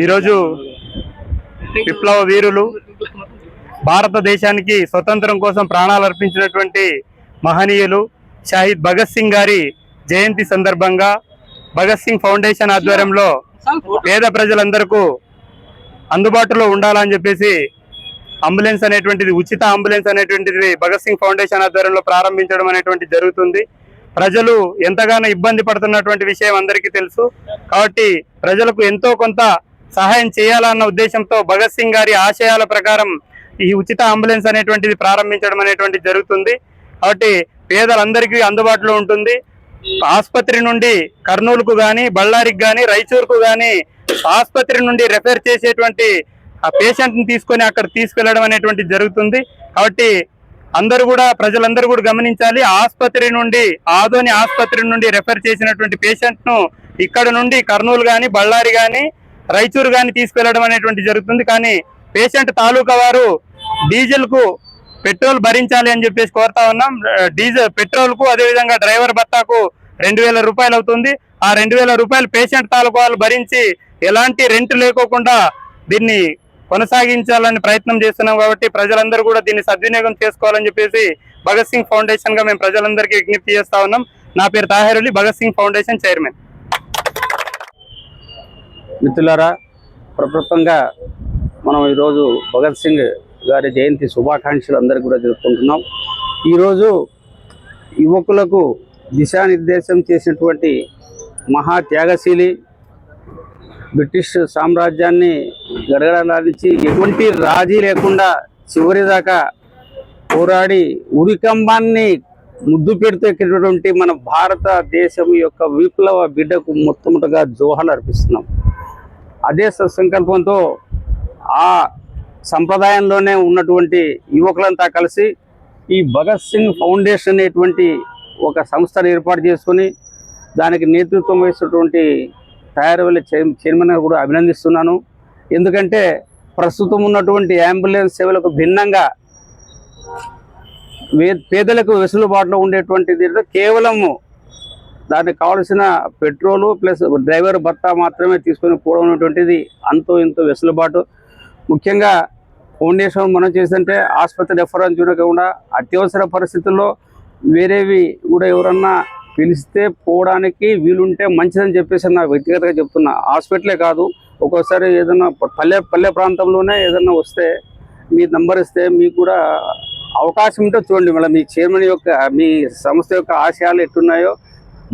ఈరోజు విప్లవ వీరులు భారతదేశానికి స్వతంత్రం కోసం ప్రాణాలు అర్పించినటువంటి మహనీయులు షహీద్ భగత్ సింగ్ గారి జయంతి సందర్భంగా భగత్ సింగ్ ఫౌండేషన్ ఆధ్వర్యంలో పేద ప్రజలందరికీ అందుబాటులో ఉండాలని చెప్పేసి అంబులెన్స్ అనేటువంటిది, ఉచిత అంబులెన్స్ అనేటువంటిది భగత్ సింగ్ ఫౌండేషన్ ఆధ్వర్యంలో ప్రారంభించడం అనేటువంటిది జరుగుతుంది. ప్రజలు ఎంతగానో ఇబ్బంది పడుతున్నటువంటి విషయం అందరికీ తెలుసు. కాబట్టి ప్రజలకు ఎంతో కొంత సహాయం చేయాలన్న ఉద్దేశంతో భగత్ సింగ్ గారి ఆశయాల ప్రకారం ఈ ఉచిత అంబులెన్స్ అనేటువంటిది ప్రారంభించడం అనేటువంటిది జరుగుతుంది. కాబట్టి పేదలందరికీ అందుబాటులో ఉంటుంది. ఆసుపత్రి నుండి కర్నూలుకు కానీ, బళ్ళారికి కానీ, రాయచూరుకు కానీ ఆసుపత్రి నుండి రెఫర్ చేసేటువంటి ఆ పేషెంట్ని తీసుకొని అక్కడ తీసుకెళ్లడం అనేటువంటిది జరుగుతుంది. కాబట్టి ప్రజలందరూ కూడా గమనించాలి. ఆసుపత్రి నుండి, ఆదోని ఆసుపత్రి నుండి రెఫర్ చేసినటువంటి పేషెంట్ను ఇక్కడ నుండి కర్నూలు కానీ, బళ్ళారి కానీ, రాయచూరు కానీ తీసుకెళ్లడం అనేటువంటి జరుగుతుంది. కానీ పేషెంట్ తాలూకా వారు డీజిల్కు పెట్రోల్ భరించాలి అని చెప్పేసి కోరుతా ఉన్నాం. పెట్రోల్కు అదేవిధంగా డ్రైవర్ భత్తాకు 2000 రూపాయలు అవుతుంది. ఆ 2000 రూపాయలు పేషెంట్ తాలూకా వాళ్ళు భరించి ఎలాంటి రెంట్ లేకోకుండా దీన్ని కొనసాగించాలని ప్రయత్నం చేస్తున్నాం. కాబట్టి ప్రజలందరూ కూడా దీన్ని సద్వినియోగం చేసుకోవాలని చెప్పేసి భగత్ సింగ్ ఫౌండేషన్ గా మేము ప్రజలందరికీ విజ్ఞప్తి చేస్తా ఉన్నాం. నా పేరు తాహిర్ అలీ, భగత్ సింగ్ ఫౌండేషన్ చైర్మన్. మిత్రులారా, ప్రప్రథమంగా మనం ఈరోజు భగత్ సింగ్ గారి జయంతి శుభాకాంక్షలు అందరికీ కూడా జరుపుకుంటున్నాం. ఈరోజు యువకులకు దిశానిర్దేశం చేసినటువంటి మహా త్యాగశీలి, బ్రిటిష్ సామ్రాజ్యాన్ని గడగడలాడించి ఎటువంటి రాజీ లేకుండా చివరిదాకా పోరాడి ఉరికంబాన్ని ముద్దు పెడుతూ ఎక్కినటువంటి మన భారతదేశం యొక్క విప్లవ బిడ్డకు మొట్టమొదటిగా జోహార్లు అర్పిస్తున్నాం. అదే సత్సంకల్పంతో ఆ సంప్రదాయంలోనే ఉన్నటువంటి యువకులంతా కలిసి ఈ భగత్ సింగ్ ఫౌండేషన్ అనేటువంటి ఒక సంస్థను ఏర్పాటు చేసుకొని దానికి నేతృత్వం వహిస్తున్నటువంటి తయారవల్లి చైర్మన్ కూడా అభినందిస్తున్నాను. ఎందుకంటే ప్రస్తుతం ఉన్నటువంటి అంబులెన్స్ సేవలకు భిన్నంగా పేదలకు వెసులుబాటులో ఉండేటువంటిది కేవలము దానికి కావాల్సిన పెట్రోలు ప్లస్ డ్రైవర్ భత్తా మాత్రమే తీసుకొని పోవడం అనేటువంటిది అంతో ఇంతో వెసులుబాటు. ముఖ్యంగా ఫౌండేషన్ మనం చేస్తుంటే ఆసుపత్రి రెఫరెన్స్ చూడకుండా అత్యవసర పరిస్థితుల్లో వేరేవి కూడా ఎవరన్నా పిలిస్తే పోవడానికి వీలుంటే మంచిదని చెప్పేసి నా వ్యక్తిగతంగా చెప్తున్నా. హాస్పిటలే కాదు, ఒక్కోసారి ఏదైనా పల్లె ప్రాంతంలోనే ఏదైనా వస్తే మీ నంబర్ ఇస్తే మీకు కూడా అవకాశం ఉంటే చూడండి. మళ్ళీ మీ చైర్మన్ యొక్క, మీ సంస్థ యొక్క ఆశయాలు ఎట్టున్నాయో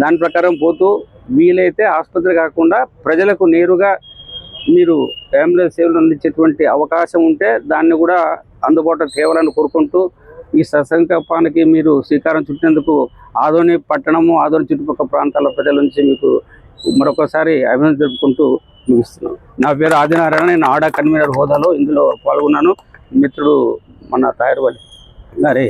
దాని ప్రకారం పోతూ వీలైతే ఆసుపత్రి కాకుండా ప్రజలకు నేరుగా మీరు అంబులెన్స్ సేవలు అందించేటువంటి అవకాశం ఉంటే దాన్ని కూడా అందుబాటులో తేవాలని కోరుకుంటూ ఈ సత్సంకల్పానికి మీరు శ్రీకారం చుట్టినందుకు ఆదోని పట్టణము, ఆదోని చుట్టుపక్కల ప్రాంతాల ప్రజల నుంచి మీకు మరొకసారి అభినందన జరుపుకుంటూ ముగిస్తున్నాను. నా పేరు ఆదినారాయణ. నేను ఆడా కన్వీనర్ హోదాలో ఇందులో పాల్గొన్నాను. మిత్రుడు మన తాహిర్ అలీ గారి